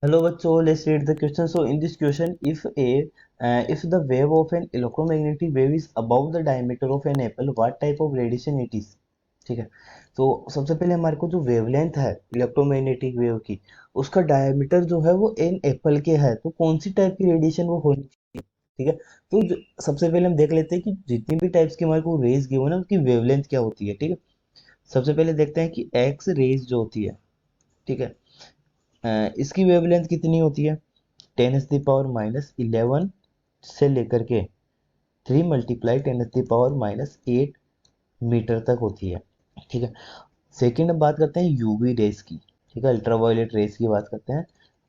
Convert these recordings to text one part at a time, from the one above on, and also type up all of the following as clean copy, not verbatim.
Hello बच्चों, let's read the question. So in this question, if the wave of an electromagnetic wave is above the diameter of an apple, what type of radiation it is? ठीक है। तो सबसे पहले हमारे को जो wavelength है इलेक्ट्रोमैग्नेटिक वेव की, उसका डायमीटर जो है वो एन एप्पल के है, तो कौन सी टाइप की रेडिएशन वो होनी चाहिए। ठीक है। तो सबसे पहले हम देख लेते हैं कि जितनी भी टाइप्स की हमारे को रेज गिवन है उनकी वेवलेंथ क्या होती है। ठीक है। सबसे पहले देखते हैं कि एक्स रेज जो होती है, ठीक है, इसकी वेवलेंथ कितनी होती है, 10⁻⁻11 से लेकर के 3 × 10⁻⁸ मीटर तक होती है। ठीक है। सेकंड हम बात करते हैं यूवी रेस की। ठीक है, अल्ट्रावायलेट रेस की बात करते हैं।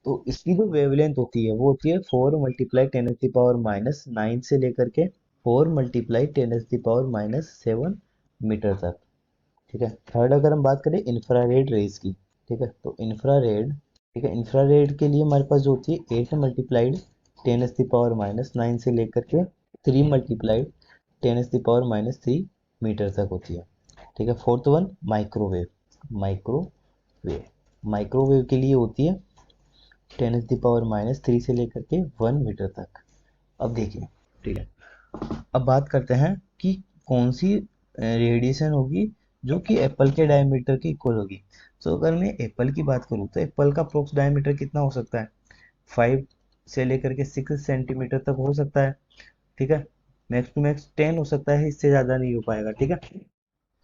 तो इसकी जो वेवलेंथ होती है वो होती है 4 × 10⁻⁹ से लेकर के 4 × 10⁻⁷ मीटर तक। ठीक है। थर्ड अगर हम बात करें इंफ्रारेड रेस की, ठीक है, तो इंफ्रारेड, ठीक है, इंफ्रारेड के लिए हमारे पास जो होती है 8 × 10⁻⁹ से लेकर के 3 × 10⁻³ मीटर तक होती है। ठीक है। Fourth one microwave. Microwave microwave के लिए होती है 10⁻³ से लेकर के 1 मीटर तक। अब देखिए, ठीक है, अब बात करते हैं कि कौन सी रेडिएशन होगी जो कि एप्पल के डायमीटर के इक्वल होगी। तो अगर मैं एप्पल की बात करूँ तो एप्पल का अप्रोक्स डायमीटर कितना हो सकता है, 5 से लेकर के 6 सेंटीमीटर तक हो सकता है। ठीक है। मैक्स टू मैक्स 10 हो सकता है, इससे ज़्यादा नहीं हो पाएगा। ठीक है।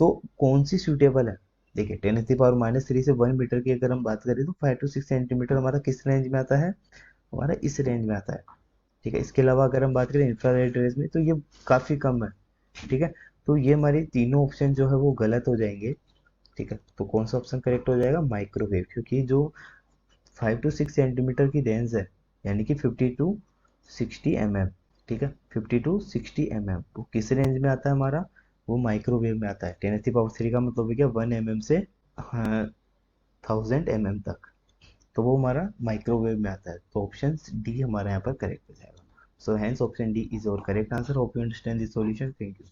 तो कौन सी सूटेबल है, देखिए 10⁻³ से 1 मीटर की अगर हम बात करें तो 5 to 6 सेंटीमीटर हमारा किस रेंज में आता है, हमारा इस रेंज में आता है। ठीक है। इसके अलावा अगर हम बात करें इंफ्रारेड रेज में तो ये काफ़ी कम है। ठीक है। तो ये हमारी तीनों ऑप्शन जो है वो गलत हो जाएंगे। ठीक है। तो कौन सा ऑप्शन करेक्ट हो जाएगा, माइक्रोवेव, क्योंकि जो 5 to 6 सेंटीमीटर की रेंज है, यानी कि 50 to 60 mm। ठीक है। 50 to 60 mm वो किस रेंज में आता है हमारा, वो माइक्रोवेव में आता है। 10⁻³ का मतलब हो गया 1 mm से 1000 mm तक, तो वो हमारा माइक्रोवेव में आता है। तो ऑप्शन डी हमारा यहाँ पर करेक्ट हो जाएगा। So hence option D is और correct answer. Hope you understand this solution. Thank you.